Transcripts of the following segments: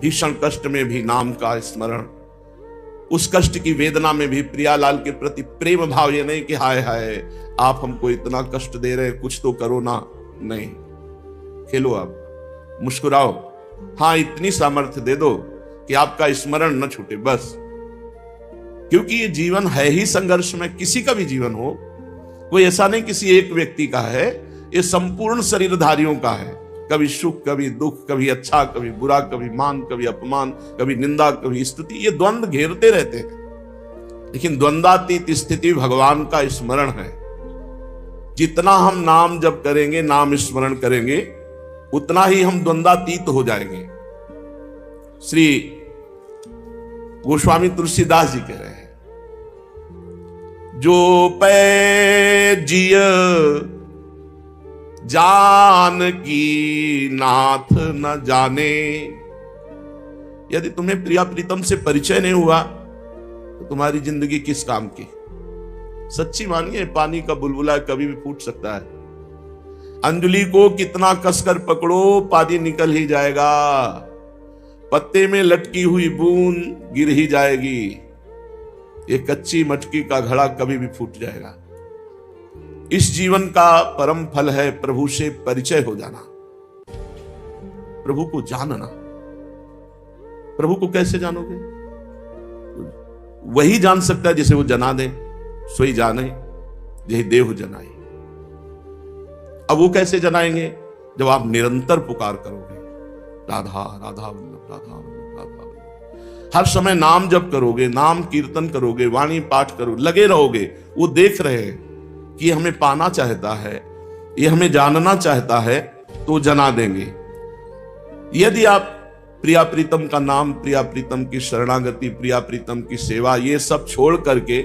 भीषण कष्ट में भी नाम का स्मरण, उस कष्ट की वेदना में भी प्रियालाल के प्रति प्रेम भाव। ये नहीं कि हाय हाय आप हमको इतना कष्ट दे रहे, कुछ तो करो ना। नहीं, खेलो, आप मुस्कुराओ, हाँ इतनी सामर्थ्य दे दो कि आपका स्मरण न छूटे बस। क्योंकि ये जीवन है ही संघर्ष में, किसी का भी जीवन हो, कोई ऐसा नहीं किसी एक व्यक्ति का है, ये संपूर्ण शरीरधारियों का है। कभी सुख, कभी दुख, कभी अच्छा, कभी बुरा, कभी मान, कभी अपमान, कभी निंदा, कभी स्तुति, ये द्वंद्व घेरते रहते हैं। लेकिन द्वंद्वातीत स्थिति भगवान का स्मरण है। जितना हम नाम जप करेंगे, नाम स्मरण करेंगे, उतना ही हम द्वंद्वातीत हो जाएंगे। श्री गोस्वामी तुलसीदास जी कह रहे हैं, जो पै जिय जान की नाथ न जाने। यदि तुम्हें प्रिया प्रीतम से परिचय नहीं हुआ तो तुम्हारी जिंदगी किस काम की। सच्ची मानिए, पानी का बुलबुला कभी भी फूट सकता है। अंजलि को कितना कसकर पकड़ो, पानी निकल ही जाएगा। पत्ते में लटकी हुई बूंद गिर ही जाएगी। ये कच्ची मटकी का घड़ा कभी भी फूट जाएगा। इस जीवन का परम फल है प्रभु से परिचय हो जाना, प्रभु को जानना। प्रभु को कैसे जानोगे? वही जान सकता है जिसे वो जना दे। सोई जाने यही देव जनाए। अब वो कैसे जनाएंगे? जब आप निरंतर पुकार करोगे, राधा राधा वल्लभ, राधा वल्लभ, राधा वल्लभ। हर समय नाम जप करोगे, नाम कीर्तन करोगे, वाणी पाठ करो, लगे रहोगे। वो देख रहे हैं कि ये हमें पाना चाहता है, ये हमें जानना चाहता है, तो जना देंगे। यदि आप प्रिया प्रीतम का नाम, प्रिया प्रीतम की शरणागति, प्रिया प्रीतम की सेवा, ये सब छोड़ करके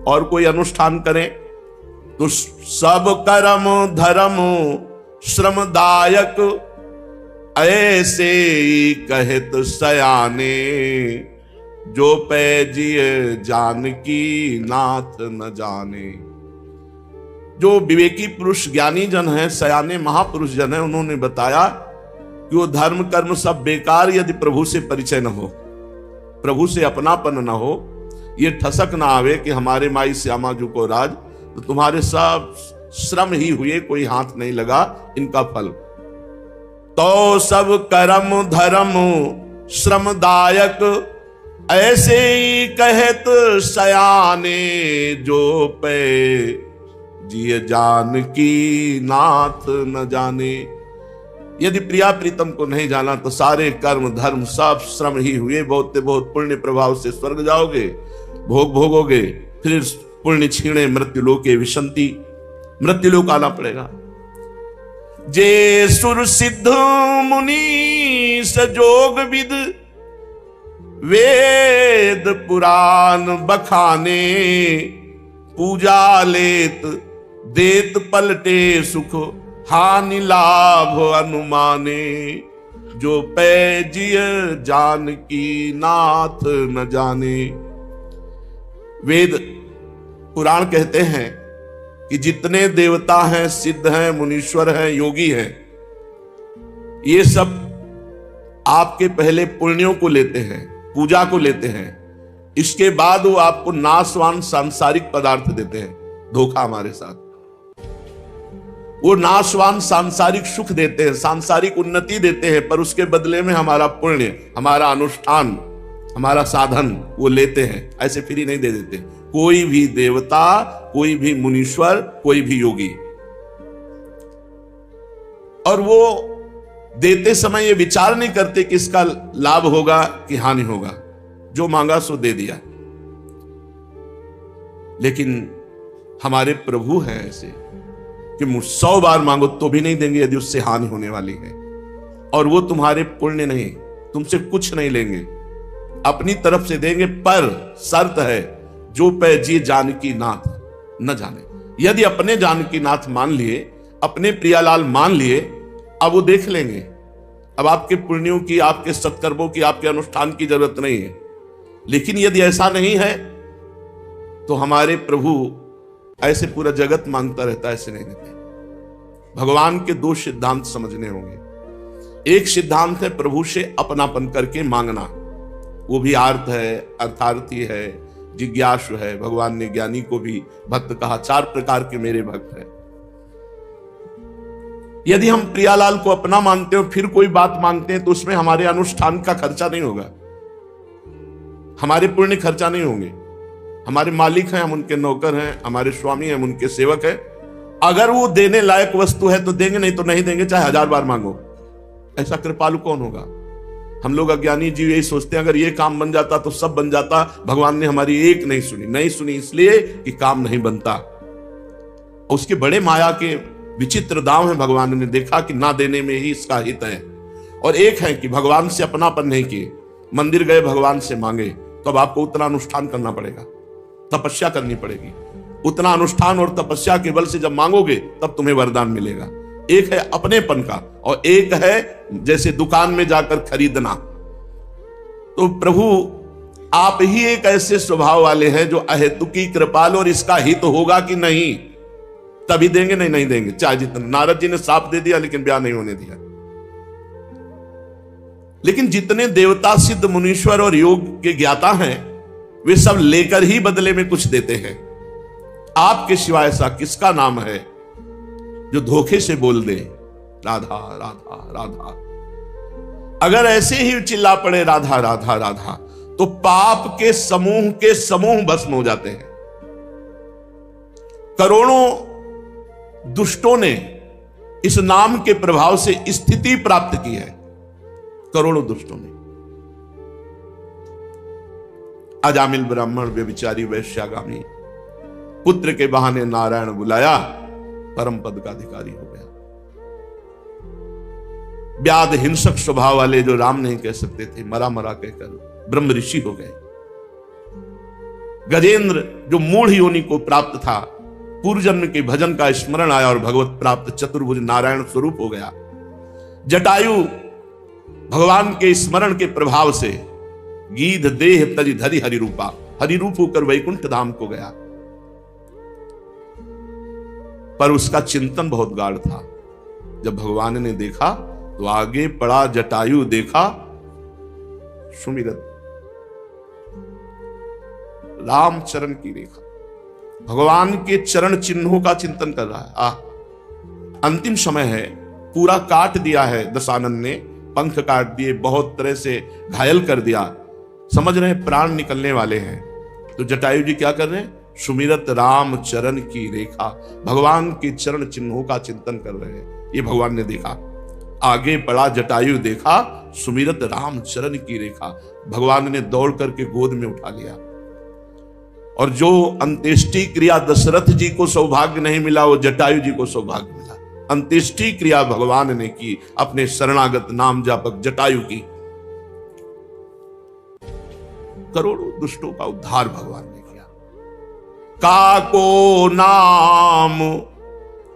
और कोई अनुष्ठान करें तो सब कर्म धर्म श्रमदायक ऐसे कहत सयाने। जो पैजिए जानकी नाथ न जाने। जो विवेकी पुरुष ज्ञानी जन है, सयाने महापुरुष जन है, उन्होंने बताया कि वो धर्म कर्म सब बेकार यदि प्रभु से परिचय न हो, प्रभु से अपनापन न हो, ये ठसक ना आवे कि हमारे माई श्यामा जी को राज, तो तुम्हारे सब श्रम ही हुए, कोई हाथ नहीं लगा इनका फल। तो सब कर्म धर्म श्रमदायक ऐसे ही कहत सयाने। जो पे जिय जानकी नाथ न जाने। यदि प्रिया प्रीतम को नहीं जाना तो सारे कर्म धर्म सब श्रम ही हुए। बहुत बहुत पुण्य प्रभाव से स्वर्ग जाओगे, भोग भोगोगे, फिर पुण्य छीणे मृत्युलोके विशंति, मृत्युलोक आना पड़ेगा। जे सुर सिद्ध मुनि सजोग विद वेद पुराण बखाने। पूजा लेत देत पलटे सुख हानि लाभ अनुमाने। जो पैजिय जानकी नाथ न जाने। वेद पुराण कहते हैं कि जितने देवता हैं, सिद्ध हैं, मुनीश्वर हैं, योगी हैं, ये सब आपके पहले पुण्यों को लेते हैं, पूजा को लेते हैं। इसके बाद वो आपको नाशवान सांसारिक पदार्थ देते हैं। धोखा हमारे साथ। वो नाशवान सांसारिक सुख देते हैं, सांसारिक उन्नति देते हैं, पर उसके बदले में हमारा पुण्य, हमारा अनुष्ठान, हमारा साधन वो लेते हैं। ऐसे फ्री नहीं दे देते कोई भी देवता, कोई भी मुनीश्वर, कोई भी योगी। और वो देते समय ये विचार नहीं करते कि इसका लाभ होगा कि हानि होगा। जो मांगा सो दे दिया। लेकिन हमारे प्रभु हैं ऐसे कि 100 बार मांगो तो भी नहीं देंगे यदि उससे हानि होने वाली है। और वो तुम्हारे पुण्य नहीं, तुमसे कुछ नहीं लेंगे, अपनी तरफ से देंगे, पर शर्त है जो पै जी जानकी नाथ न जाने। यदि अपने जानकी नाथ मान लिए, अपने प्रियालाल मान लिए, अब वो देख लेंगे। अब आपके पुण्यों की, आपके सत्कर्मों की, आपके अनुष्ठान की जरूरत नहीं है। लेकिन यदि ऐसा नहीं है तो हमारे प्रभु ऐसे पूरा जगत मांगता रहता है, ऐसे नहीं देते। भगवान के 2 सिद्धांत समझने होंगे। एक सिद्धांत है प्रभु से अपनापन करके मांगना, वो भी आर्त है, अर्थार्थी है, जिज्ञासु है। भगवान ने ज्ञानी को भी भक्त कहा, 4 प्रकार के मेरे भक्त हैं। यदि हम प्रियालाल को अपना मानते हो फिर कोई बात मांगते हैं तो उसमें हमारे अनुष्ठान का खर्चा नहीं होगा, हमारे पुण्य खर्चा नहीं होंगे। हमारे मालिक हैं, हम उनके नौकर हैं, हमारे स्वामी हैं, हम उनके सेवक हैं। अगर वो देने लायक वस्तु है तो देंगे, नहीं तो नहीं देंगे, चाहे 1000 बार मांगो। ऐसा कृपालु कौन होगा? हम लोग अज्ञानी जीव यही सोचते हैं अगर ये काम बन जाता तो सब बन जाता। भगवान ने हमारी एक नहीं सुनी, नहीं सुनी इसलिए कि काम नहीं बनता। उसके बड़े माया के विचित्र दाव हैं। भगवान ने देखा कि ना देने में ही इसका हित है। और एक है कि भगवान से अपनापन नहीं किए, मंदिर गए भगवान से मांगे, तो अब आपको उतना अनुष्ठान करना पड़ेगा, तपस्या करनी पड़ेगी। उतना अनुष्ठान और तपस्या के बल से जब मांगोगे तब तुम्हें वरदान मिलेगा। एक है अपनेपन का और एक है जैसे दुकान में जाकर खरीदना। तो प्रभु आप ही एक ऐसे स्वभाव वाले हैं जो अहेतुकी कृपाल, और इसका हित होगा कि नहीं तभी देंगे, नहीं नहीं देंगे चाहे जितना। नारद जी ने साफ दे दिया लेकिन ब्याह नहीं होने दिया। लेकिन जितने देवता सिद्ध मुनीश्वर और योग के ज्ञाता हैं वे सब लेकर ही बदले में कुछ देते हैं। आपके सिवा ऐसा किसका नाम है जो धोखे से बोल दे राधा राधा राधा? अगर ऐसे ही चिल्ला पड़े राधा राधा राधा तो पाप के समूह भस्म हो जाते हैं। करोड़ों दुष्टों ने इस नाम के प्रभाव से स्थिति प्राप्त की है, करोड़ों दुष्टों ने। अजामिल ब्राह्मण व्यभिचारी वैश्यागामी पुत्र के बहाने नारायण बुलाया, परम पद का अधिकारी हो गया। व्याध हिंसक स्वभाव वाले जो राम नहीं कह सकते थे, मरा मरा कहकर ब्रह्म ऋषि हो गए। गजेंद्र जो मूढ़ योनि को प्राप्त था, पूर्व जन्म के भजन का स्मरण आया और भगवत प्राप्त चतुर्भुज नारायण स्वरूप हो गया। जटायु भगवान के स्मरण के प्रभाव से गीध देह तज धरि हरि रूपा, हरि रूप होकर वैकुंठ धाम को गया। पर उसका चिंतन बहुत गाढ़ था। जब भगवान ने देखा तो आगे पड़ा जटायु, देखा सुमिरत राम चरण की रेखा, भगवान के चरण चिन्हों का चिंतन कर रहा है। अंतिम समय है, पूरा काट दिया है दशानन ने, पंख काट दिए, बहुत तरह से घायल कर दिया, समझ रहे हैं प्राण निकलने वाले हैं। तो जटायु जी क्या कर रहे हैं? सुमिरत राम चरण की रेखा, भगवान के चरण चिन्हों का चिंतन कर रहे हैं। ये भगवान ने देखा। आगे बढ़ा जटायु, देखा सुमिरत राम चरण की रेखा, भगवान ने दौड़ करके गोद में उठा लिया। और जो अंत्येष्टि क्रिया दशरथ जी को सौभाग्य नहीं मिला वो जटायु जी को सौभाग्य मिला। अंत्येष्टि क्रिया भगवान ने की अपने शरणागत नाम जापक जटायु की। करोड़ों दुष्टों का उद्धार भगवान ने किया। काको नाम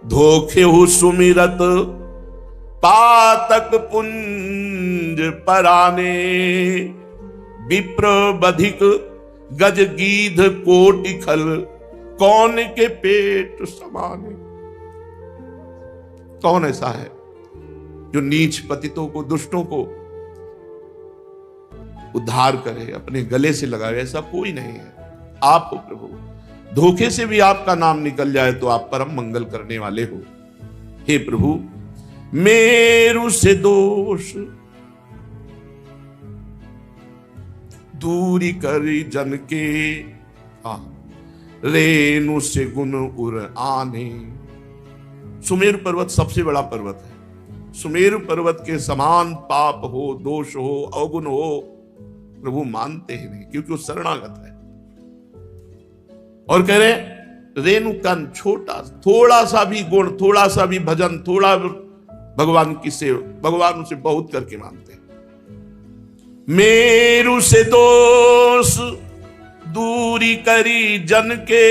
धोखे सुमिरत, पातक पुंज पराने, विप्र बधिक गज गीध कोटि खल, कौन के पेट समाने। कौन ऐसा है जो नीच पतितों को, दुष्टों को उद्धार करे, अपने गले से लगाए? ऐसा कोई नहीं है। आप हो प्रभु। धोखे से भी आपका नाम निकल जाए तो आप परम मंगल करने वाले हो। हे प्रभु, मेरु से दोष दूरी करी जन के, रेणु से गुण उर आने। सुमेरु पर्वत सबसे बड़ा पर्वत है। सुमेरु पर्वत के समान पाप हो, दोष हो, अवगुण हो, प्रभु मानते ही नहीं, क्योंकि वो शरणागत है। और कह रहे रेणु कण, छोटा थोड़ा सा भी गुण, थोड़ा सा भी भजन, थोड़ा भगवान की सेवा, भगवान उसे बहुत करके मानते हैं। मेरु से दोष दूरी करी जन के,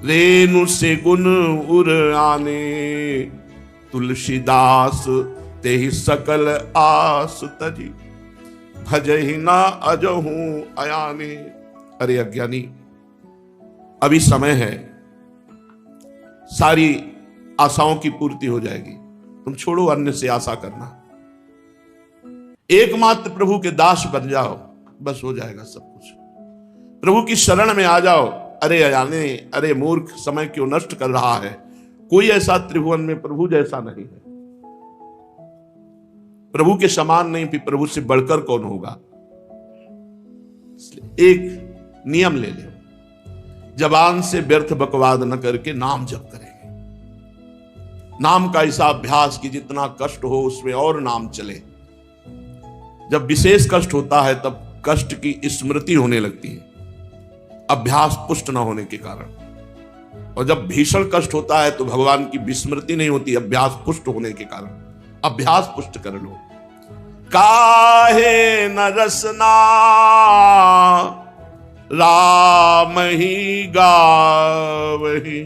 रेणु से गुण उर आने, तुलसीदास ते ही सकल आस तजी, भजहि ना अजहू अयाने। अरे अज्ञानी, अभी समय है, सारी आशाओं की पूर्ति हो जाएगी। तुम छोड़ो अन्य से आशा करना, एकमात्र प्रभु के दास बन जाओ, बस हो जाएगा सब कुछ। प्रभु की शरण में आ जाओ। अरे अजाने, अरे मूर्ख, समय क्यों नष्ट कर रहा है? कोई ऐसा त्रिभुवन में प्रभु जैसा नहीं है। प्रभु के समान नहीं, फिर प्रभु से बढ़कर कौन होगा? एक नियम ले ले, जबान से व्यर्थ बकवाद न करके नाम जप करेंगे। नाम का ऐसा अभ्यास कि जितना कष्ट हो उसमें और नाम चले। जब विशेष कष्ट होता है तब कष्ट की स्मृति होने लगती है, अभ्यास पुष्ट न होने के कारण। और जब भीषण कष्ट होता है तो भगवान की विस्मृति नहीं होती, अभ्यास पुष्ट होने के कारण। अभ्यास पुष्ट कर लो। काहे न रसना राम ही गावही,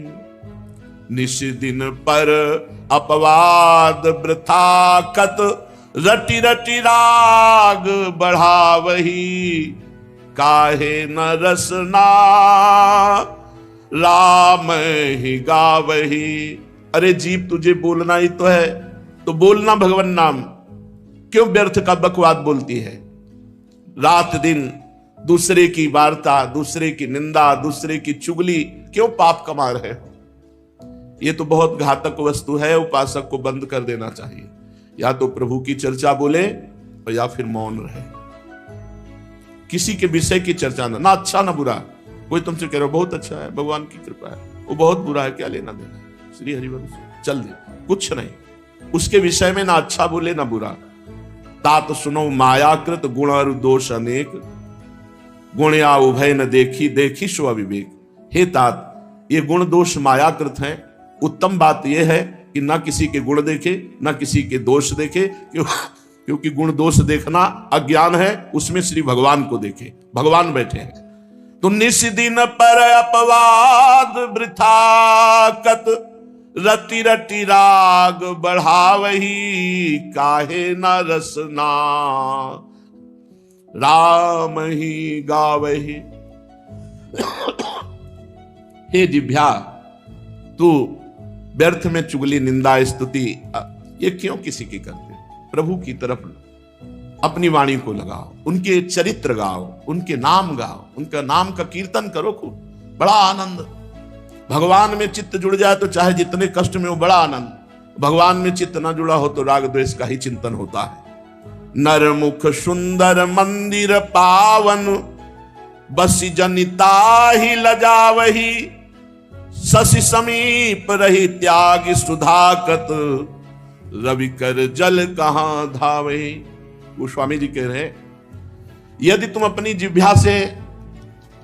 निश दिन पर अपवाद वृथा कत, रटि रटि राग बढ़ावही। काहे न रसना राम ही गावही। अरे जीव, तुझे बोलना ही तो है, तो बोलना भगवान नाम। क्यों व्यर्थ का बकवाद बोलती है? रात दिन दूसरे की वार्ता, दूसरे की निंदा, दूसरे की चुगली, क्यों पाप कमा रहे हो? ये तो बहुत घातक वस्तु है। उपासक को बंद कर देना चाहिए। या तो प्रभु की चर्चा बोले और या फिर मौन रहे। किसी के विषय की चर्चा ना अच्छा ना बुरा। कोई तुमसे कह रहा बहुत अच्छा है, भगवान की कृपा है, वो बहुत बुरा है, क्या लेना देना है? श्री हरिवंश चल दे, कुछ नहीं। उसके विषय में ना अच्छा बोले ना बुरा। तात सुनो मायाकृत गुण और दोष अनेक, गुण या उभय न देखी, देखी सो अविवेक। हे तात, ये गुण दोष मायाकृत हैं। उत्तम बात यह है कि ना किसी के गुण देखे ना किसी के दोष देखे, क्योंकि गुण दोष देखना अज्ञान है। उसमें श्री भगवान को देखे, भगवान बैठे हैं। तो निस दिन पर अपवाद वृथा कत, रति रति राग बढ़ावही। काहे न रसना राम ही गावही। हे जिभ्या, तू व्यर्थ में चुगली, निंदा, स्तुति ये क्यों किसी की करते? प्रभु की तरफ अपनी वाणी को लगाओ, उनके चरित्र गाओ, उनके नाम गाओ, उनका नाम का कीर्तन करो खूब। बड़ा आनंद। भगवान में चित्त जुड़ जाए तो चाहे जितने कष्ट में हो, बड़ा आनंद। भगवान में चित्त ना जुड़ा हो तो राग द्वेष का ही चिंतन होता है। नर मुख सुंदर मंदिर पावन, बसी जनिता ही लजावही। शशि समीप रही त्याग सुधाकत, रवि कर जल कहां धावे। गोस्वामी जी कह रहे, यदि तुम अपनी जिह्वा से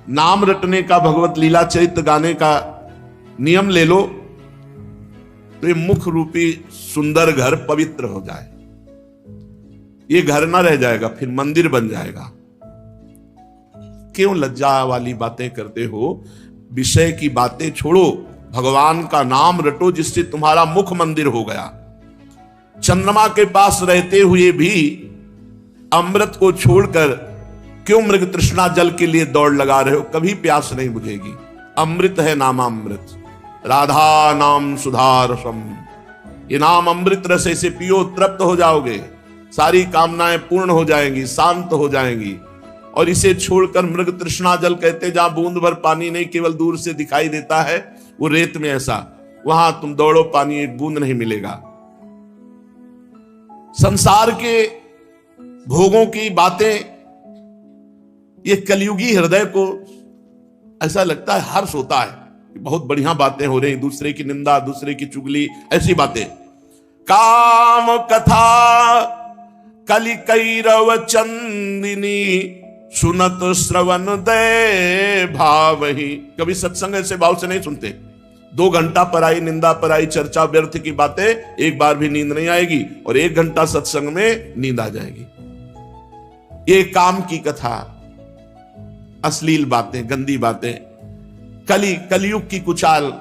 नाम रटने का, भगवत लीला चरित्र गाने का नियम ले लो तो ये मुख रूपी सुंदर घर पवित्र हो जाए। ये घर ना रह जाएगा, फिर मंदिर बन जाएगा। क्यों लज्जा वाली बातें करते हो? विषय की बातें छोड़ो, भगवान का नाम रटो, जिससे तुम्हारा मुख मंदिर हो गया। चंद्रमा के पास रहते हुए भी अमृत को छोड़कर क्यों मृग तृष्णा जल के लिए दौड़ लगा रहे हो? कभी प्यास नहीं बुझेगी। अमृत है नामामृत, राधा नाम सुधा रसम। ये नाम अमृत रस से पियो, तृप्त हो जाओगे, सारी कामनाएं पूर्ण हो जाएंगी, शांत हो जाएंगी। और इसे छोड़कर मृग तृष्णा जल कहते, जहां बूंद भर पानी नहीं, केवल दूर से दिखाई देता है, वो रेत में ऐसा, वहां तुम दौड़ो, पानी एक बूंद नहीं मिलेगा। संसार के भोगों की बातें, ये कलयुगी हृदय को ऐसा लगता है हर्ष होता है, बहुत बढ़िया बातें हो रही, दूसरे की निंदा, दूसरे की चुगली, ऐसी बातें। काम कथा कलि कैरव चंदिनी, सुनत श्रवण दे भावही। कभी सत्संग ऐसे भाव से नहीं सुनते। 2 घंटा पराई निंदा, पराई चर्चा, व्यर्थ की बातें, एक बार भी नींद नहीं आएगी। और 1 घंटा सत्संग में नींद आ जाएगी। ये काम की कथा, अश्लील बातें, गंदी बातें, कलयुग की कुचाल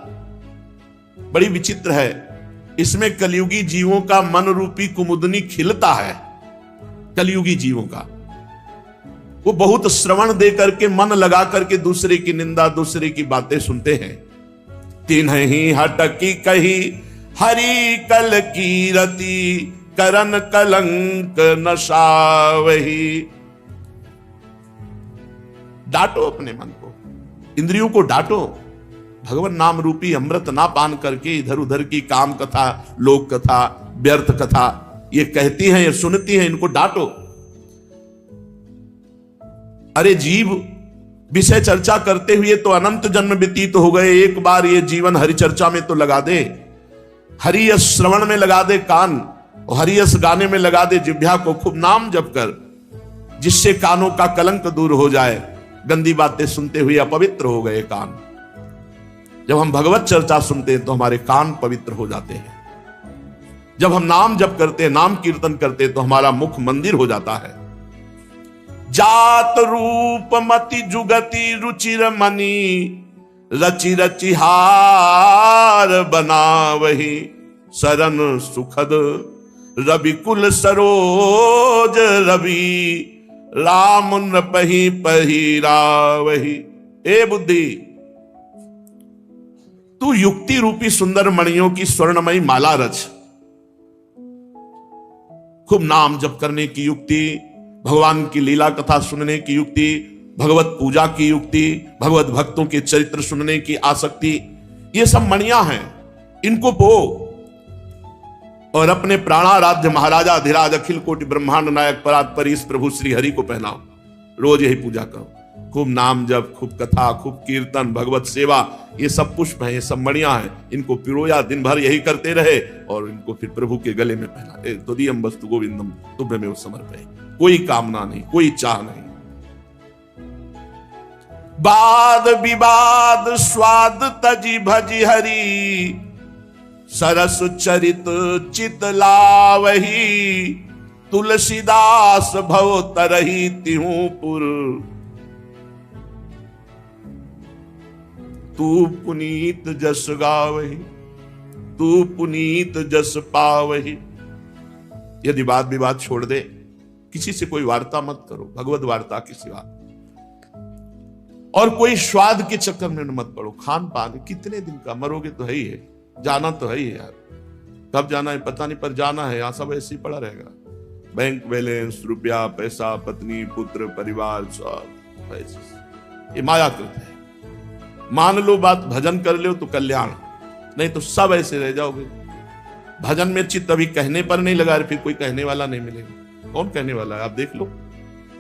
बड़ी विचित्र है। इसमें कलयुगी जीवों का मन रूपी कुमुदनी खिलता है। कलयुगी जीवों का वो बहुत श्रवण दे करके, मन लगा करके दूसरे की निंदा, दूसरे की बातें सुनते हैं। तीन ही हटकी कही हरि कल कीरति करन कलंक नशावही। डांटो अपने मन को, इंद्रियों को डांटो। भगवान नाम रूपी अमृत ना पान करके इधर उधर की काम कथा, लोक कथा, व्यर्थ कथा ये कहती हैं, ये सुनती हैं, इनको डांटो। अरे जीव विषय चर्चा करते हुए तो अनंत जन्म व्यतीत हो गए, एक बार ये जीवन हरि चर्चा में तो लगा दे, हरि यश श्रवण में लगा दे कान, और हरि यश गाने में लगा दे जिह्वा को। खूब नाम जप कर, जिससे कानों का कलंक दूर हो जाए। गंदी बातें सुनते हुए अपवित्र हो गए कान। जब हम भगवत चर्चा सुनते हैं तो हमारे कान पवित्र हो जाते हैं। जब हम नाम जप करते हैं, नाम कीर्तन करते हैं तो हमारा मुख मंदिर हो जाता है। जात रूप मति जुगति रुचिर मणि, रचि रचि हार बनावही। शरण सुखद रविकुल सरोज रवि, राम नृपहि पहिरावही। ए बुद्धि, तू युक्ति रूपी सुंदर मणियों की स्वर्णमयी माला रच। खूब नाम जप करने की युक्ति, भगवान की लीला कथा सुनने की युक्ति, भगवत पूजा की युक्ति, भगवत भक्तों के चरित्र सुनने की आसक्ति, ये सब मणियां हैं। इनको पो और अपने प्राणाराध्य महाराजा अधिराज अखिल कोटि ब्रह्मांड नायक परात्पर इस प्रभु श्री हरि को पहनाओ। रोज यही पूजा करो। खूब नाम जप, खूब कथा, खूब कीर्तन, भगवत सेवा, ये सब पुष्प हैं, ये सब मणियां हैं। इनको पिरोया दिन भर यही करते रहे और इनको फिर प्रभु के गले में पहना। तुदीयम वस्तु गोविंदम तुभ्यमेव समर्पये। कोई कामना नहीं, कोई चाह नहीं। वाद विवाद स्वाद तजी भजी हरि, सरस चरित चित लावही। तुलसीदास भव तरही तिहू पुर, तू पुनीत जस गावही, तू पुनीत जस पावही। यदि वाद विवाद छोड़ दे, किसी से कोई वार्ता मत करो, भगवत वार्ता की सिवा। और कोई स्वाद के चक्कर में मत पड़ो। खान पान कितने दिन का, मरोगे तो है ही है, जाना तो है ही यार। कब जाना है पता नहीं, पर जाना है। यहां सब ऐसे ही पड़ा रहेगा। बैंक बैलेंस, रुपया, पैसा, पत्नी, पुत्र, परिवार, सब ऐसे। ये मायाकृत है। मान लो बात, भजन कर लो तो कल्याण, नहीं तो सब ऐसे रह जाओगे। भजन में चित्त अभी कहने पर नहीं लगा, फिर कोई कहने वाला नहीं मिलेगा। कौन कहने वाला है आप देख लो।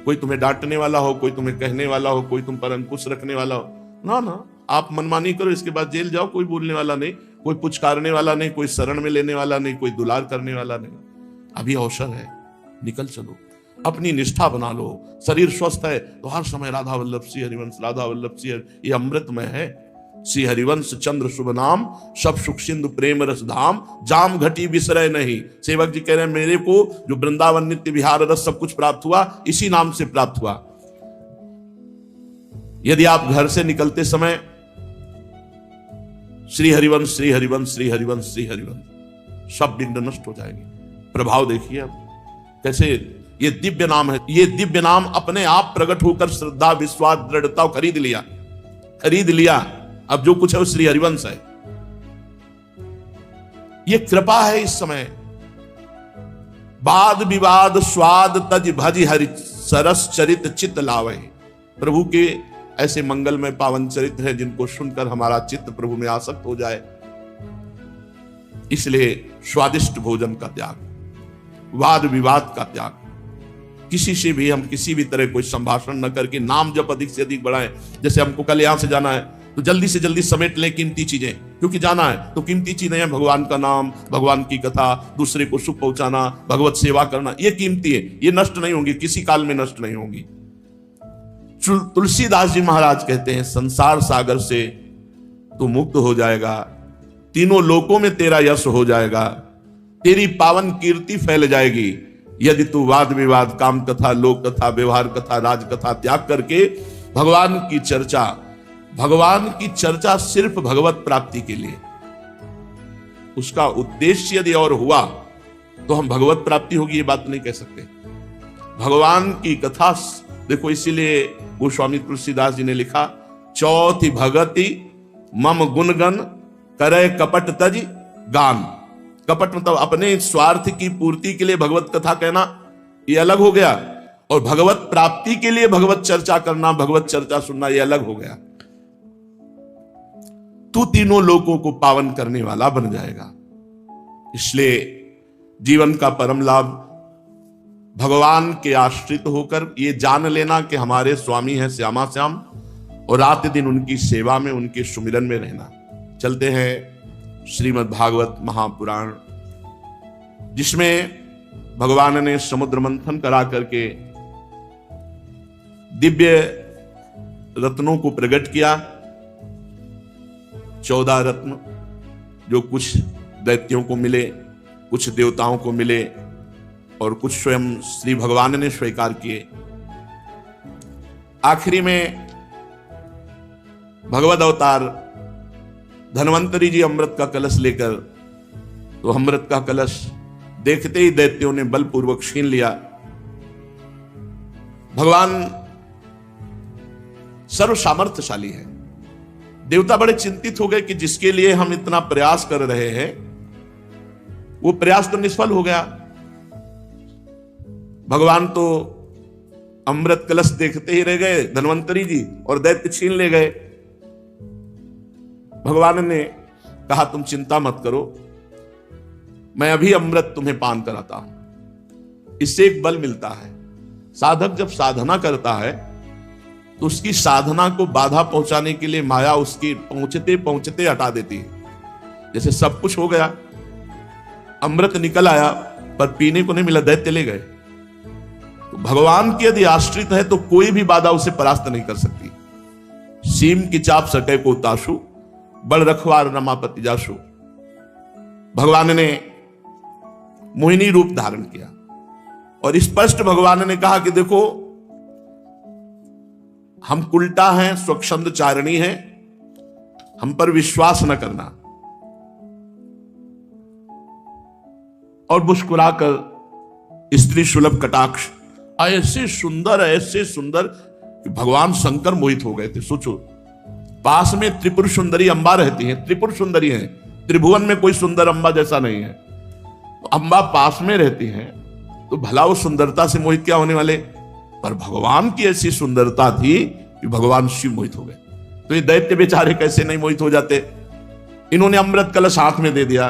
कोई तुम्हें डांटने वाला हो, कोई तुम्हें कहने वाला हो, कोई तुम पर अंकुश रखने वाला हो ना। ना, आप मनमानी करो, इसके बाद जेल जाओ। कोई बोलने वाला नहीं, कोई पुचकारने वाला नहीं, कोई शरण में लेने वाला नहीं, कोई दुलार करने वाला नहीं। अभी अवसर है, निकल चलो, अपनी निष्ठा बना लो। शरीर स्वस्थ है तो हर समय राधा वल्लभ श्री हरिवंश, राधा वल्लभ श्री हरि, ये अमृतमय है। श्री हरिवंश चंद्र शुभ नाम, सब सुख सिंधु प्रेम रस धाम। जाम घटी विसरय नहीं। सेवक जी कह रहे हैं मेरे को जो वृंदावन नित्य विहार रस सब कुछ प्राप्त हुआ, इसी नाम से प्राप्त हुआ। यदि आप घर से निकलते समय श्री हरिवंश, श्री हरिवंश, श्री हरिवंश, श्री हरिवंश, सब बिंद नष्ट हो जाएंगे। प्रभाव देखिए अब कैसे ये दिव्य नाम है। ये दिव्य नाम अपने आप प्रकट होकर श्रद्धा, विश्वास, दृढ़ता खरीद लिया। अब जो कुछ है वो श्री हरिवंश है। ये कृपा है इस समय। वाद विवाद स्वाद तज भज हरि, सरस चरित चित लावे। प्रभु के ऐसे मंगलमय पावन चरित्र है जिनको सुनकर हमारा चित्त प्रभु में आसक्त हो जाए। इसलिए स्वादिष्ट भोजन का त्याग, वाद विवाद का त्याग, किसी से भी हम किसी भी तरह कोई संभाषण न करके नाम जप अधिक से अधिक बढ़ाएं। जैसे हमको कल यहां से जाना है तो जल्दी से जल्दी समेट लें कीमती चीजें, क्योंकि जाना है तो कीमती चीजें हैं भगवान का नाम, भगवान की कथा, दूसरे को सुख पहुंचाना, भगवत सेवा करना, ये कीमती है। ये नष्ट नहीं होंगी, किसी काल में नष्ट नहीं होंगी। तुलसीदास जी महाराज कहते हैं संसार सागर से तू मुक्त हो जाएगा, तीनों लोकों में तेरा यश हो जाएगा, तेरी पावन कीर्ति फैल जाएगी यदि तू वाद विवाद, काम कथा, लोक कथा, व्यवहार कथा, राज कथा त्याग करके भगवान की चर्चा सिर्फ भगवत प्राप्ति के लिए, उसका उद्देश्य यदि और हुआ तो हम भगवत प्राप्ति होगी ये बात नहीं कह सकते। भगवान की कथा देखो, इसीलिए गोस्वामी तुलसीदास जी ने लिखा, चौथी भगति मम गुणगन करे कपट तज गान। कपट मतलब अपने स्वार्थ की पूर्ति के लिए भगवत कथा कहना, ये अलग हो गया, और भगवत प्राप्ति के लिए भगवत चर्चा करना, भगवत चर्चा सुनना, ये अलग हो गया। तू तीनों लोगों को पावन करने वाला बन जाएगा। इसलिए जीवन का परम लाभ भगवान के आश्रित होकर ये जान लेना कि हमारे स्वामी हैं श्यामा श्याम, और रात दिन उनकी सेवा में, उनके सुमिरन में रहना। चलते हैं श्रीमद् भागवत महापुराण, जिसमें भगवान ने समुद्र मंथन करा करके दिव्य रत्नों को प्रकट किया। 14 रत्न जो कुछ दैत्यों को मिले, कुछ देवताओं को मिले, और कुछ स्वयं श्री भगवान ने स्वीकार किए। आखिरी में भगवद अवतार धन्वंतरी जी अमृत का कलश लेकर, तो अमृत का कलश देखते ही दैत्यों ने बलपूर्वक छीन लिया। भगवान सर्व सामर्थ्यशाली है। देवता बड़े चिंतित हो गए कि जिसके लिए हम इतना प्रयास कर रहे हैं वो प्रयास तो निष्फल हो गया। भगवान तो अमृत कलश देखते ही रह गए धन्वंतरी जी, और दैत्य छीन ले गए। भगवान ने कहा तुम चिंता मत करो, मैं अभी अमृत तुम्हें पान कराता हूं। इससे एक बल मिलता है। साधक जब साधना करता है तो उसकी साधना को बाधा पहुंचाने के लिए माया उसकी पहुंचते पहुंचते हटा देती है। जैसे सब कुछ हो गया, अमृत निकल आया, पर पीने को नहीं मिला, दैत्य ले गए। तो भगवान के यदि आश्रित है तो कोई भी बाधा उसे परास्त नहीं कर सकती। सीम की चाप सटे को ताशु, बड़ रखवार रमापति जाशु। भगवान ने मोहिनी रूप धारण किया, और स्पष्ट भगवान ने कहा कि देखो हम कुलटा हैं, स्वच्छंद चारणी हैं, हम पर विश्वास न करना। और मुस्कुराकर स्त्री सुलभ कटाक्ष, ऐसे सुंदर कि भगवान शंकर मोहित हो गए थे। सोचो, पास में त्रिपुर सुंदरी अंबा रहती हैं, त्रिपुर सुंदरी हैं, त्रिभुवन में कोई सुंदर अंबा जैसा नहीं है। तो अंबा पास में रहती हैं तो भला वो सुंदरता से मोहित क्या होने वाले, पर भगवान की ऐसी सुंदरता थी कि भगवान शिव मोहित हो गए। तो ये दैत्य बेचारे कैसे नहीं मोहित हो जाते। इन्होंने अमृत कलश हाथ में दे दिया।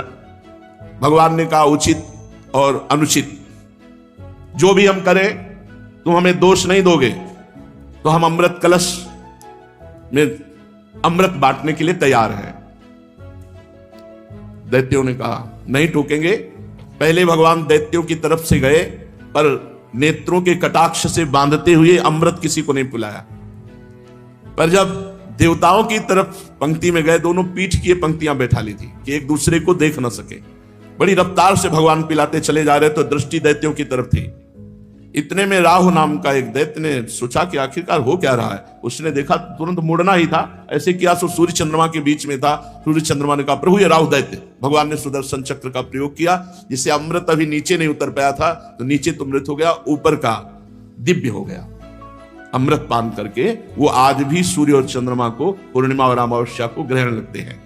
भगवान ने कहा उचित और अनुचित जो भी हम करें तुम हमें दोष नहीं दोगे, तो हम अमृत कलश में अमृत बांटने के लिए तैयार हैं। दैत्यों ने कहा नहीं टोकेंगे। पहले भगवान दैत्यों की तरफ से गए, पर नेत्रों के कटाक्ष से बांधते हुए अमृत किसी को नहीं पिलाया। पर जब देवताओं की तरफ पंक्ति में गए, दोनों पीठ की पंक्तियां बैठा ली थी कि एक दूसरे को देख न सके। बड़ी रफ्तार से भगवान पिलाते चले जा रहे, तो दृष्टि दैत्यों की तरफ थी। इतने में राहु नाम का एक दैत्य ने सोचा कि आखिरकार हो क्या रहा है। उसने देखा, तुरंत मुड़ना ही था, ऐसे किया सो सूर्य चंद्रमा के बीच में था। सूर्य चंद्रमा ने कहा प्रभु ये राहु दैत्य। भगवान ने सुदर्शन चक्र का प्रयोग किया, जिससे अमृत अभी नीचे नहीं उतर पाया था, तो नीचे तो मृत हो गया, ऊपर का दिव्य हो गया। अमृत पान करके वो आज भी सूर्य और चंद्रमा को पूर्णिमा और अमावस्या को ग्रहण लगते हैं।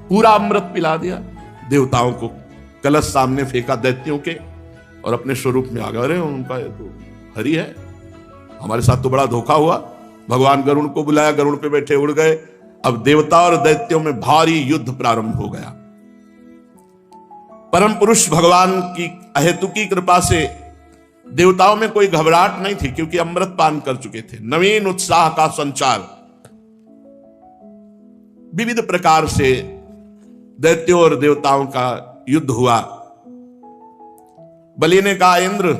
पूरा अमृत पिला दिया देवताओं को, कलश सामने फेंका दैत्यों के, और अपने स्वरूप में आ गए। अरे उनका तो हरि है, हमारे साथ तो बड़ा धोखा हुआ। भगवान गरुड़ को बुलाया, गरुड़ पे बैठे उड़ गए। अब देवता और दैत्यों में भारी युद्ध प्रारंभ हो गया। परम पुरुष भगवान की अहेतुकी कृपा से देवताओं में कोई घबराहट नहीं थी, क्योंकि अमृत पान कर चुके थे। नवीन उत्साह का संचार, विविध प्रकार से दैत्यों और देवताओं का युद्ध हुआ। बलि ने कहा इंद्र,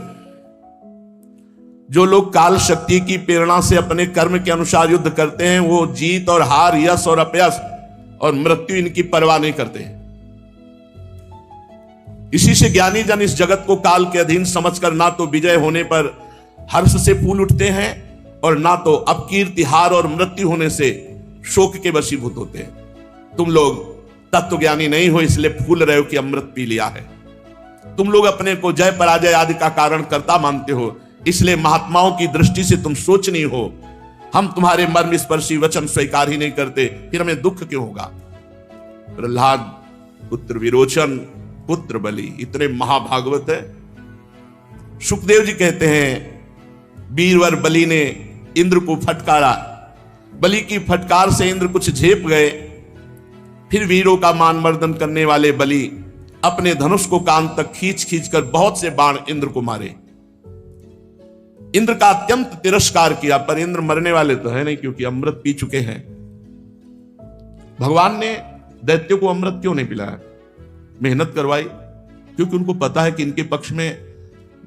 जो लोग काल शक्ति की प्रेरणा से अपने कर्म के अनुसार युद्ध करते हैं, वो जीत और हार, यश और अपयश और मृत्यु इनकी परवाह नहीं करते हैं। इसी से ज्ञानी जन इस जगत को काल के अधीन समझकर ना तो विजय होने पर हर्ष से फूल उठते हैं, और ना तो अपकीर्ति, हार और मृत्यु होने से शोक के वशीभूत होते हैं। तुम लोग तत्वज्ञानी नहीं हो, इसलिए फूल रहे हो कि अमृत पी लिया है। तुम लोग अपने को जय पराजय आदि का कारण कर्ता मानते हो, इसलिए महात्माओं की दृष्टि से तुम सोचनीय हो। हम तुम्हारे मर्म स्पर्शी वचन स्वीकार ही नहीं करते, फिर हमें दुख क्यों होगा। प्रहलाद पुत्र विरोचन, पुत्र बलि, इतने महाभागवत है। सुखदेव जी कहते हैं वीरवर बलि ने इंद्र को फटकारा, बलि की फटकार से इंद्र कुछ झेप गए, फिर वीरों का मान मर्दन करने वाले बलि अपने धनुष को कान तक खींच खींच कर बहुत से बाण इंद्र को मारे। इंद्र का अत्यंत तिरस्कार किया, पर इंद्र मरने वाले तो है नहीं, क्योंकि अमृत पी चुके हैं। भगवान ने दैत्यों को अमृत क्यों नहीं पिलाया, मेहनत करवाई? क्योंकि उनको पता है कि इनके पक्ष में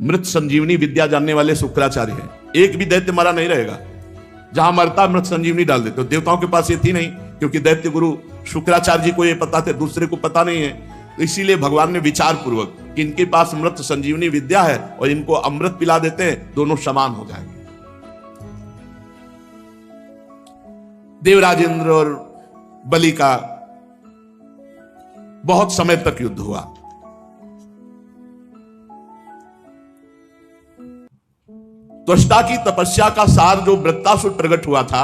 मृत संजीवनी विद्या जानने वाले शुक्राचार्य हैं। एक भी दैत्य मरा नहीं रहेगा, जहां मरता मृत संजीवनी डाल देते। तो देवताओं के पास ये थी नहीं, क्योंकि दैत्य गुरु शुक्राचार्य जी को ये पता थे, दूसरे को पता नहीं है। तो इसीलिए भगवान ने विचार पूर्वक कि इनके पास मृत संजीवनी विद्या है और इनको अमृत पिला देते हैं, दोनों समान हो जाएंगे। देवराजेंद्र और बलि का बहुत समय तक युद्ध हुआ। त्वष्टा की तपस्या का सार जो वृत्तासुर प्रकट हुआ था,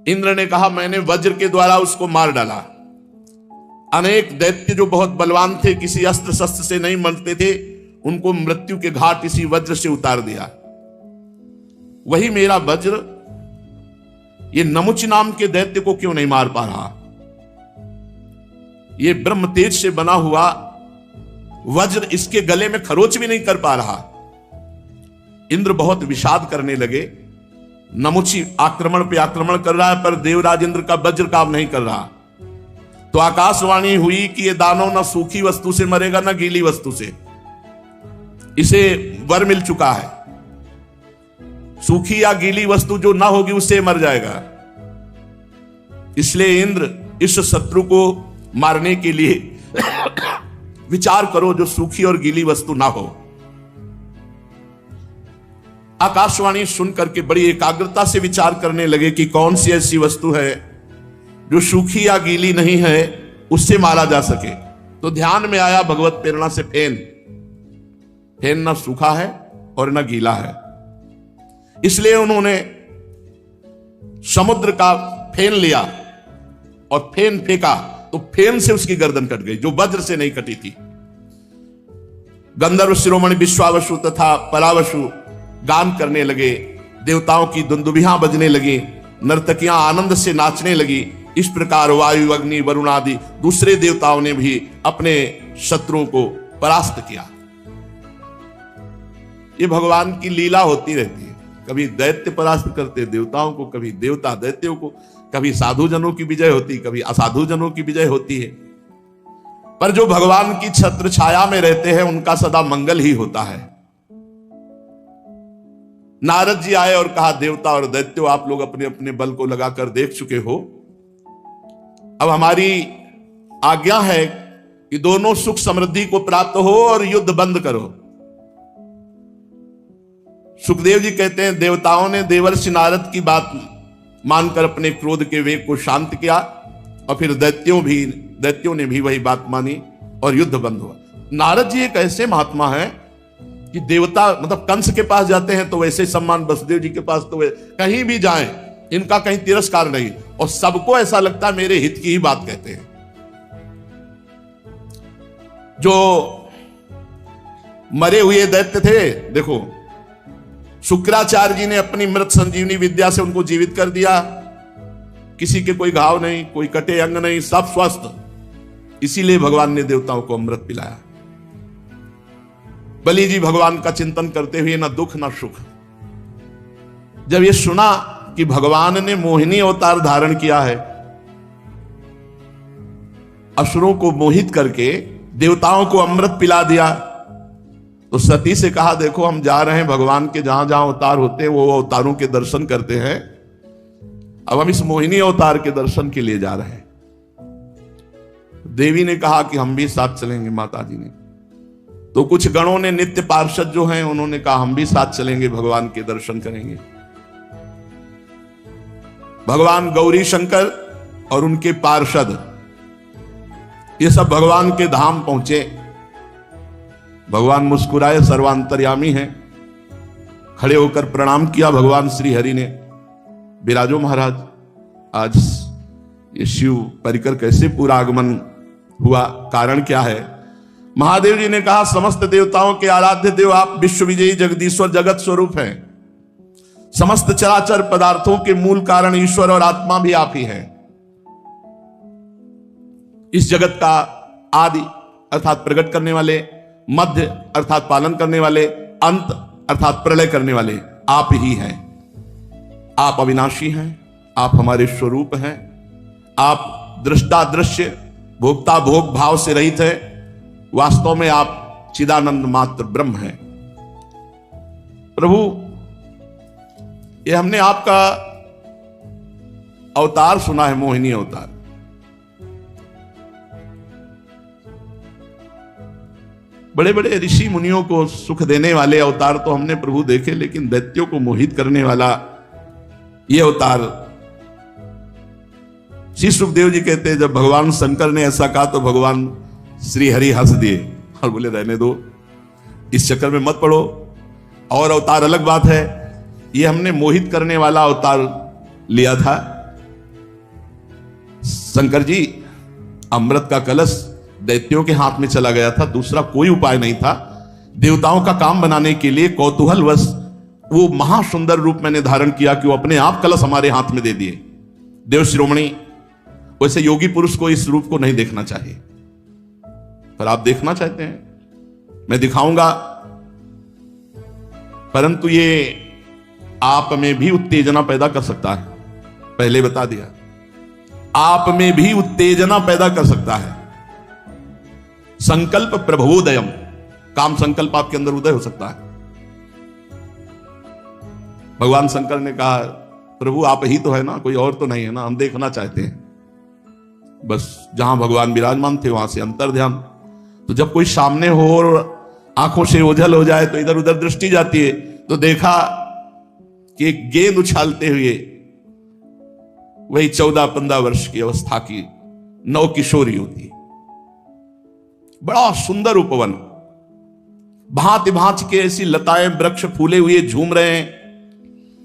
इंद्र ने कहा मैंने वज्र के द्वारा उसको मार डाला। अनेक दैत्य जो बहुत बलवान थे, किसी अस्त्र शस्त्र से नहीं मरते थे, उनको मृत्यु के घाट इसी वज्र से उतार दिया। वही मेरा वज्र ये नमुच नाम के दैत्य को क्यों नहीं मार पा रहा? ये ब्रह्म तेज से बना हुआ वज्र इसके गले में खरोच भी नहीं कर पा रहा। इंद्र बहुत विषाद करने लगे। नमुची आक्रमण पे आक्रमण कर रहा है, पर देवराज इंद्र का वज्र काम नहीं कर रहा। तो आकाशवाणी हुई कि ये दानव ना सूखी वस्तु से मरेगा ना गीली वस्तु से, इसे वर मिल चुका है। सूखी या गीली वस्तु जो ना होगी उससे मर जाएगा। इसलिए इंद्र इस शत्रु को मारने के लिए विचार करो जो सूखी और गीली वस्तु ना हो। आकाशवाणी सुनकर के बड़ी एकाग्रता से विचार करने लगे कि कौन सी ऐसी वस्तु है जो सूखी या गीली नहीं है, उससे मारा जा सके। तो ध्यान में आया भगवत प्रेरणा से फेन। फेन ना सूखा है और ना गीला है, इसलिए उन्होंने समुद्र का फेन लिया और फेन फेंका, तो फेन से उसकी गर्दन कट गई, जो वज्र से नहीं कटी थी। गंधर्व शिरोमणि विश्वावसु तथा परावसु गान करने लगे, देवताओं की दुंदुभियां बजने लगी, नर्तकियां आनंद से नाचने लगी। इस प्रकार वायु, अग्नि, वरुण आदि दूसरे देवताओं ने भी अपने शत्रुओं को परास्त किया। ये भगवान की लीला होती रहती है, कभी दैत्य परास्त करते देवताओं को, कभी देवता दैत्यों को, कभी साधु जनों की विजय होती, कभी असाधु जनों की विजय होती है। पर जो भगवान की छत्र छाया में रहते हैं उनका सदा मंगल ही होता है। नारद जी आए और कहा देवता और दैत्यों, आप लोग अपने अपने बल को लगाकर देख चुके हो, अब हमारी आज्ञा है कि दोनों सुख समृद्धि को प्राप्त हो और युद्ध बंद करो। सुखदेव जी कहते हैं देवताओं ने देवर्षि नारद की बात मानकर अपने क्रोध के वेग को शांत किया, और फिर दैत्यों ने भी वही बात मानी और युद्ध बंद हुआ। नारद जी एक ऐसे महात्मा हैं कि देवता मतलब कंस के पास जाते हैं तो वैसे सम्मान, वसुदेव जी के पास तो कहीं भी जाएं इनका कहीं तिरस्कार नहीं, और सबको ऐसा लगता है मेरे हित की ही बात कहते हैं। जो मरे हुए दैत्य थे, देखो शुक्राचार्य जी ने अपनी मृत संजीवनी विद्या से उनको जीवित कर दिया। किसी के कोई घाव नहीं, कोई कटे अंग नहीं, सब स्वस्थ। इसीलिए भगवान ने देवताओं को अमृत पिलाया। बलि जी भगवान का चिंतन करते हुए ना दुख ना सुख। जब ये सुना कि भगवान ने मोहिनी अवतार धारण किया है, असुरों को मोहित करके देवताओं को अमृत पिला दिया, तो सती से कहा देखो हम जा रहे हैं भगवान के जहां जहां अवतार होते हैं वो अवतारों के दर्शन करते हैं, अब हम इस मोहिनी अवतार के दर्शन के लिए जा रहे हैं। देवी ने कहा कि हम भी साथ चलेंगे, माता जी ने। तो कुछ गणों ने, नित्य पार्षद जो हैं, उन्होंने कहा हम भी साथ चलेंगे, भगवान के दर्शन करेंगे। भगवान गौरी शंकर और उनके पार्षद ये सब भगवान के धाम पहुंचे। भगवान मुस्कुराए, सर्वांतर्यामी हैं, खड़े होकर प्रणाम किया भगवान श्री हरि ने। विराजो महाराज, आज ये शिव परिकर कैसे पूरा आगमन हुआ, कारण क्या है? महादेव जी ने कहा समस्त देवताओं के आराध्य देव आप विश्व विजयी जगदीश्वर जगत स्वरूप हैं। समस्त चराचर पदार्थों के मूल कारण ईश्वर और आत्मा भी आप ही हैं। इस जगत का आदि अर्थात प्रकट करने वाले, मध्य अर्थात पालन करने वाले, अंत अर्थात प्रलय करने वाले आप ही हैं। आप अविनाशी हैं, आप हमारे स्वरूप हैं, आप दृष्टा दृश्य भोक्ता भोग भाव से रहित हैं। वास्तव में आप चिदानंद मात्र ब्रह्म हैं। प्रभु, ये हमने आपका अवतार सुना है, मोहिनी अवतार। बड़े बड़े ऋषि मुनियों को सुख देने वाले अवतार तो हमने प्रभु देखे, लेकिन दैत्यों को मोहित करने वाला ये अवतार। श्री सुखदेव जी कहते हैं जब भगवान शंकर ने ऐसा कहा तो भगवान श्री हरि हंस दिए और बोले रहने दो, इस चक्कर में मत पड़ो। और अवतार अलग बात है, ये हमने मोहित करने वाला अवतार लिया था। शंकर जी, अमृत का कलश दैत्यों के हाथ में चला गया था, दूसरा कोई उपाय नहीं था। देवताओं का काम बनाने के लिए कौतूहलवश वो महासुंदर रूप मैंने धारण किया कि वो अपने आप कलश हमारे हाथ में दे दिए। देव शिरोमणि, वैसे योगी पुरुष को इस रूप को नहीं देखना चाहिए, पर आप देखना चाहते हैं, मैं दिखाऊंगा। परंतु ये आप में भी उत्तेजना पैदा कर सकता है, पहले बता दिया, आप में भी उत्तेजना पैदा कर सकता है। संकल्प प्रभवोदयम, काम संकल्प आपके अंदर उदय हो सकता है। भगवान शंकर ने कहा प्रभु आप ही तो है ना, कोई और तो नहीं है ना, हम देखना चाहते हैं। बस जहां भगवान विराजमान थे वहां से अंतर ध्यान। तो जब कोई सामने हो और आंखों से ओझल हो जाए तो इधर उधर दृष्टि जाती है, तो देखा कि एक गेंद उछालते हुए वही 14-15 वर्ष की अवस्था की नव किशोरी होती, बड़ा सुंदर उपवन, भांति भांति के ऐसी लताएं वृक्ष फूले हुए झूम रहे हैं,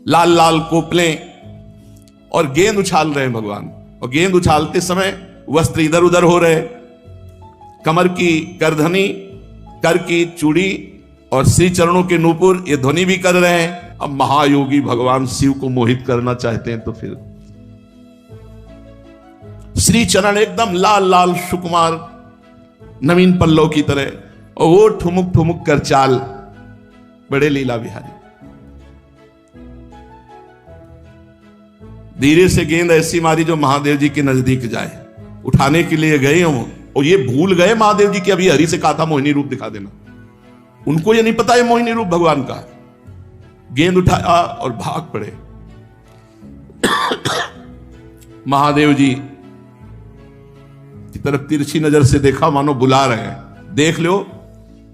लाल लाल कोपले, और गेंद उछाल रहे हैं भगवान। और गेंद उछालते समय वस्त्र इधर उधर हो रहे, कमर की करधनी, कर की चूड़ी और श्री चरणों के नूपुर ये ध्वनि भी कर रहे हैं। अब महायोगी भगवान शिव को मोहित करना चाहते हैं तो फिर श्री चरण एकदम लाल लाल सुकुमार नवीन पल्लव की तरह, और वो ठुमुक ठुमुक कर चाल, बड़े लीला बिहारी। धीरे से गेंद ऐसी मारी जो महादेव जी के नजदीक जाए, उठाने के लिए गए हों और ये भूल गए महादेव जी की अभी हरि से कहा था मोहिनी रूप दिखा देना। उनको ये नहीं पता है मोहिनी रूप भगवान का। गेंद उठाया और भाग पड़े। महादेव जी की तरफ तिरछी नजर से देखा, मानो बुला रहे हैं। देख लो,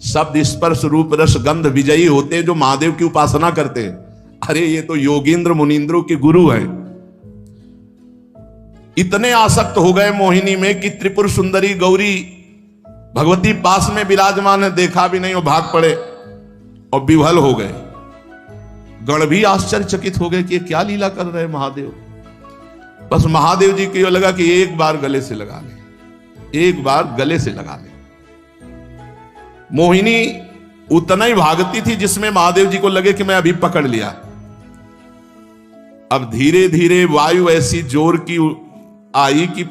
शब्द स्पर्श रूप रस गंध विजयी होते जो महादेव की उपासना करते हैं। अरे ये तो योगींद्र मुनींद्रों के गुरु हैं। इतने आसक्त हो गए मोहिनी में कि त्रिपुर सुंदरी गौरी भगवती पास में विराजमान है, देखा भी नहीं और भाग पड़े और विह्वल हो गए। गण भी आश्चर्यचकित हो गए कि ये क्या लीला कर रहे हैं महादेव। बस महादेव जी को यह लगा कि एक बार गले से लगा ले, एक बार गले से लगा ले। मोहिनी उतना ही भागती थी जिसमें महादेव जी को लगे कि मैं अभी पकड़ लिया। अब धीरे धीरे वायु ऐसी जोर की आई कि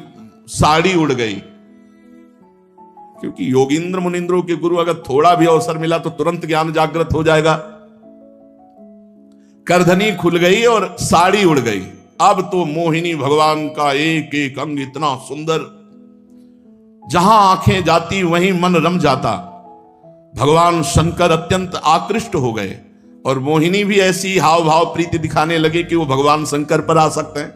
साड़ी उड़ गई, क्योंकि योगींद्र मुनिंद्रों के गुरु अगर थोड़ा भी अवसर मिला तो तुरंत ज्ञान जागृत हो जाएगा। करधनी खुल गई और साड़ी उड़ गई। अब तो मोहिनी भगवान का एक एक अंग इतना सुंदर, जहां आंखें जाती वहीं मन रम जाता। भगवान शंकर अत्यंत आकृष्ट हो गए और मोहिनी भी ऐसी हाव भाव प्रीति दिखाने लगे कि वो भगवान शंकर पर आ सकते हैं,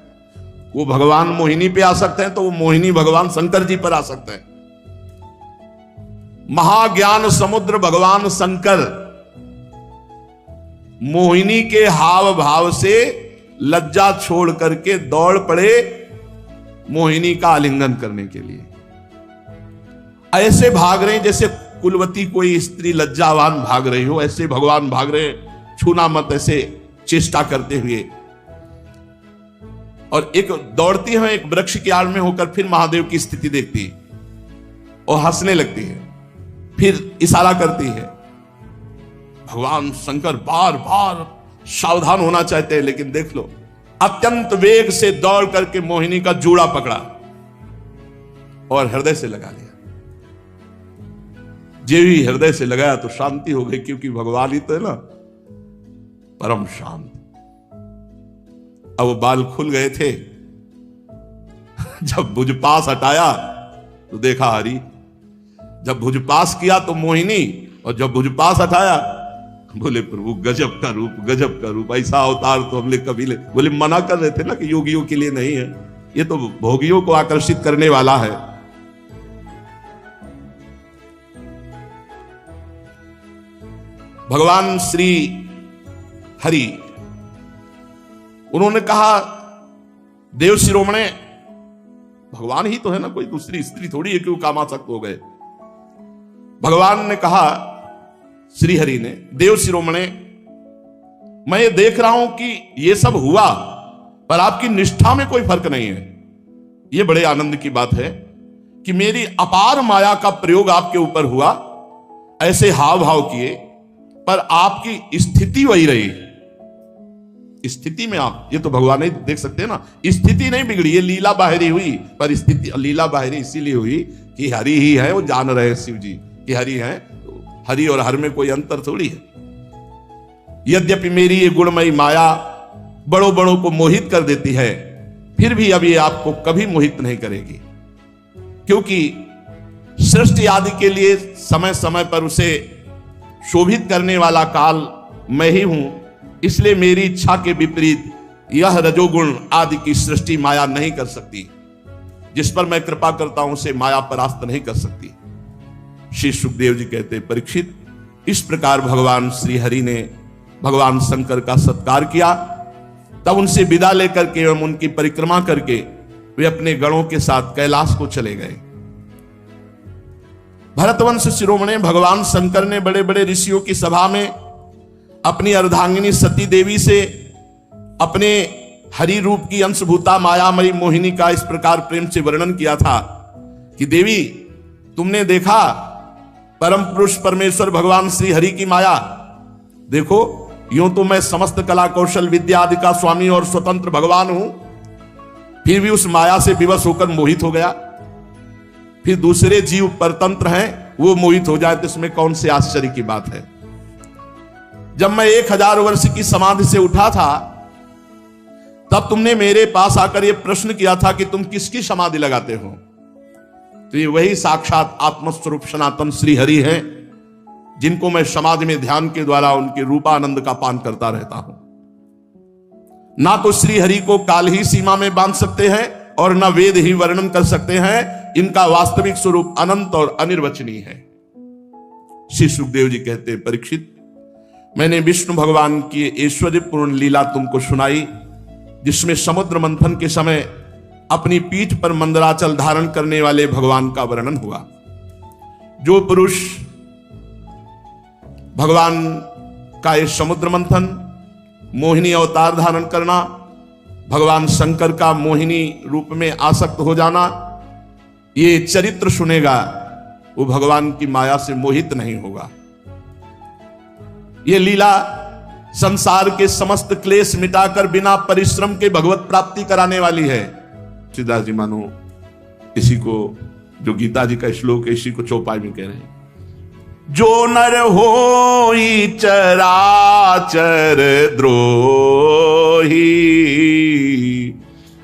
वो भगवान मोहिनी पे आ सकते हैं, तो वो मोहिनी भगवान शंकर जी पर आ सकते हैं। महाज्ञान समुद्र भगवान शंकर मोहिनी के हाव भाव से लज्जा छोड़ करके दौड़ पड़े मोहिनी का आलिंगन करने के लिए। ऐसे भाग रहे जैसे कुलवती कोई स्त्री लज्जावान भाग रही हो, ऐसे भगवान भाग रहे, छूना मत, ऐसे चेष्टा करते हुए। और एक दौड़ती है एक वृक्ष की आड़ में होकर, फिर महादेव की स्थिति देखती है और हंसने लगती है, फिर इशारा करती है। भगवान शंकर बार बार सावधान होना चाहते हैं, लेकिन देख लो, अत्यंत वेग से दौड़ करके मोहिनी का जूड़ा पकड़ा और हृदय से लगा लिया। जे भी हृदय से लगाया तो शांति हो गई, क्योंकि भगवान ही तो है ना परम शांत। अब वो बाल खुल गए थे। जब भुजपास हटाया तो देखा हरि, जब भुजपास किया तो मोहिनी, और जब भुजपास हटाया बोले प्रभु गजब का रूप, गजब का रूप, ऐसा अवतार तो हमने कभी ले। बोले मना कर रहे थे ना कि योगियों के लिए नहीं है, ये तो भोगियों को आकर्षित करने वाला है। भगवान श्री हरि उन्होंने कहा, देव शिरोमणे, भगवान ही तो है ना, कोई दूसरी स्त्री थोड़ी है, क्यों कामासक्त हो गए। भगवान ने कहा, श्री हरि ने, देव शिरोमणे, मैं ये देख रहा हूं कि ये सब हुआ, पर आपकी निष्ठा में कोई फर्क नहीं है। ये बड़े आनंद की बात है कि मेरी अपार माया का प्रयोग आपके ऊपर हुआ, ऐसे हाव भाव किए, पर आपकी स्थिति वही रही। स्थिति में आप, ये तो भगवान ही देख सकते हैं ना, स्थिति नहीं बिगड़ी, ये लीला बाहरी हुई, पर स्थिति लीला बाहरी इसीलिए हुई कि हरि ही है, वो जान रहे हैं शिव जी कि हरि है, तो हरि और हर में कोई अंतर थोड़ी है। यद्यपि मेरी ये गुणमयी माया बड़ों बड़ों को मोहित कर देती है, फिर भी अब ये आपको कभी मोहित नहीं करेगी, क्योंकि सृष्टि आदि के लिए समय समय पर उसे शोभित करने वाला काल मैं ही हूं। इसलिए मेरी इच्छा के विपरीत यह रजोगुण आदि की सृष्टि माया नहीं कर सकती। जिस पर मैं कृपा करता हूं उसे माया परास्त नहीं कर सकती। श्री सुखदेव जी कहते, परीक्षित, इस प्रकार भगवान श्री हरि ने भगवान शंकर का सत्कार किया। तब उनसे विदा लेकर के एवं उनकी परिक्रमा करके वे अपने गणों के साथ कैलाश को चले गए। भरतवंश शिरोमणि, भगवान शंकर ने बड़े बड़े ऋषियों की सभा में अपनी अर्धांगिनी सती देवी से अपने हरि रूप की अंशभूता मायामयी मोहिनी का इस प्रकार प्रेम से वर्णन किया था कि देवी, तुमने देखा परम पुरुष परमेश्वर भगवान श्री हरि की माया। देखो, यूं तो मैं समस्त कला कौशल विद्या आदि का स्वामी और स्वतंत्र भगवान हूं, फिर भी उस माया से विवश होकर मोहित हो गया। फिर दूसरे जीव परतंत्र हैं, वो मोहित हो जाए तो इसमें कौन से आश्चर्य की बात है। जब मैं 1000 वर्ष की समाधि से उठा था, तब तुमने मेरे पास आकर यह प्रश्न किया था कि तुम किसकी समाधि लगाते हो। तो ये वही साक्षात आत्मस्वरूप सनातन श्री हरि हैं, जिनको मैं समाधि में ध्यान के द्वारा उनके रूपानंद का पान करता रहता हूं। ना तो श्री हरि को काल ही सीमा में बांध सकते हैं और ना वेद ही वर्णन कर सकते हैं। इनका वास्तविक स्वरूप अनंत और अनिर्वचनीय है। श्री सुखदेव जी कहते, परीक्षित, मैंने विष्णु भगवान की ऐश्वर्यपूर्ण लीला तुमको सुनाई, जिसमें समुद्र मंथन के समय अपनी पीठ पर मंदराचल धारण करने वाले भगवान का वर्णन हुआ। जो पुरुष भगवान का ये समुद्र मंथन, मोहिनी अवतार धारण करना, भगवान शंकर का मोहिनी रूप में आसक्त हो जाना, ये चरित्र सुनेगा, वो भगवान की माया से मोहित नहीं होगा। ये लीला संसार के समस्त क्लेश मिटाकर बिना परिश्रम के भगवत प्राप्ति कराने वाली है। सीधा जी मानो इसी को, जो गीता जी का श्लोक है, इसी को चौपाई में कह रहे हैं, जो नर होई चराचर द्रोही,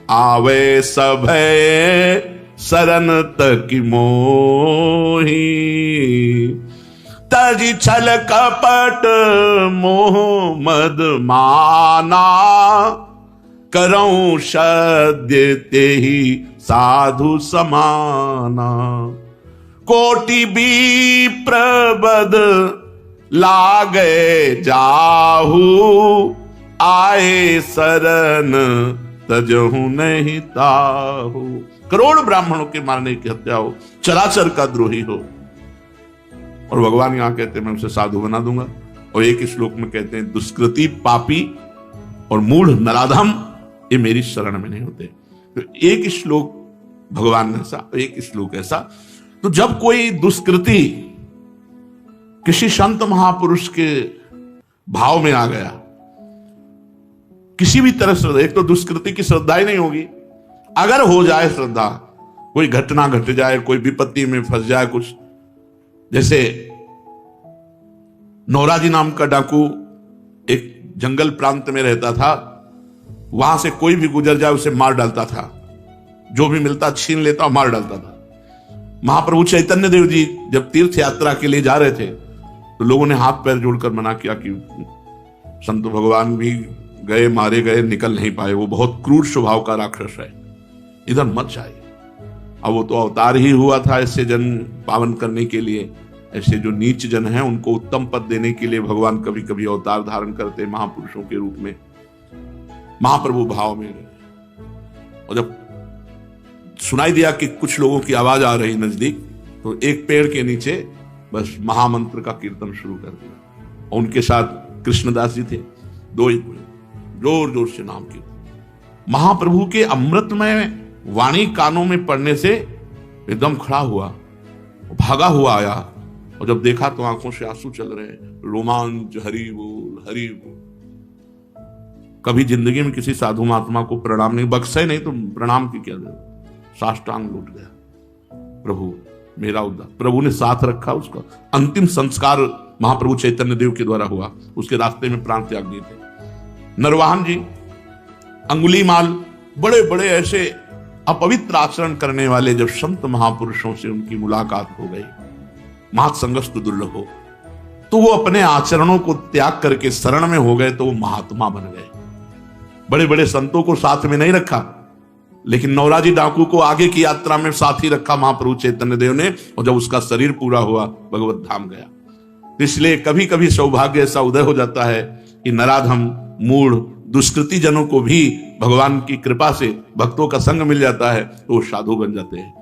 आवे सभय शरण तक मोही, तजी छल कपट मोह मद माना, करऊं सद्य तेहि साधु समाना, कोटि विप्रबद लागे जाहू, आए शरण तजहू नहीं ताहू। करोड़ ब्राह्मणों के मारने की हत्या हो, चराचर का द्रोही हो, और भगवान यहां कहते हैं मैं उसे साधु बना दूंगा। और एक श्लोक में कहते हैं, दुष्कृति पापी और मूढ़ नराधम ये मेरी शरण में नहीं होते। तो एक श्लोक भगवान ने ऐसा, एक श्लोक ऐसा। तो जब कोई दुष्कृति किसी संत महापुरुष के भाव में आ गया, किसी भी तरह श्रद्धा, एक तो दुष्कृति की श्रद्धा ही नहीं होगी, अगर हो जाए श्रद्धा, कोई घटना घट जाए, कोई विपत्ति में फंस जाए, कुछ जैसे नौराजी नाम का डाकू एक जंगल प्रांत में रहता था, वहां से कोई भी गुजर जाए उसे मार डालता था, जो भी मिलता छीन लेता और मार डालता था। महाप्रभु चैतन्य देव जी जब तीर्थ यात्रा के लिए जा रहे थे तो लोगों ने हाथ पैर जोड़कर मना किया कि संत भगवान भी गए, मारे गए, निकल नहीं पाए, वो बहुत क्रूर स्वभाव का राक्षस है, इधर मत जाइए। अब वो तो अवतार ही हुआ था ऐसे जन पावन करने के लिए, ऐसे जो नीच जन हैं उनको उत्तम पद देने के लिए भगवान कभी कभी अवतार धारण करते महापुरुषों के रूप में। महाप्रभु भाव में गए और जब सुनाई दिया कि कुछ लोगों की आवाज आ रही नजदीक, तो एक पेड़ के नीचे बस महामंत्र का कीर्तन शुरू कर दिया और उनके साथ कृष्णदास जी थे, दो ही जोर जोर से नाम कीर्तन। महाप्रभु के अमृतमय वाणी कानों में पड़ने से एकदम खड़ा हुआ, भागा हुआ आया और जब देखा तो आंखों से आंसू चल रहे हैं, रोमांच, हरि बोल हरि बोल। कभी जिंदगी में किसी साधु महात्मा को प्रणाम नहीं, बख्शे नहीं तो प्रणाम की क्या जरूरत, साष्टांग लौट गया, प्रभु मेरा उद्धार। प्रभु ने साथ रखा, उसका अंतिम संस्कार महाप्रभु चैतन्य देव के द्वारा हुआ, उसके रास्ते में प्राण त्याग दिए थे। नरवाहन जी, अंगुलीमाल, बड़े बड़े ऐसे अपवित्र आचरण करने वाले जब संत महापुरुषों से उनकी मुलाकात हो गई, महासंगस्तु दुर्लभ हो, तो वो अपने आचरणों को त्याग करके शरण में हो गए, तो वो महात्मा बन गए। बड़े बड़े संतों को साथ में नहीं रखा, लेकिन नौराजी डाकू को आगे की यात्रा में साथी रखा महाप्रभु चैतन्य देव ने, और जब उसका शरीर पूरा हुआ भगवत धाम गया। इसलिए कभी कभी सौभाग्य ऐसा उदय हो जाता है कि नराधम, मूढ़, दुष्कृति जनों को भी भगवान की कृपा से भक्तों का संग मिल जाता है, तो वो साधु बन जाते हैं।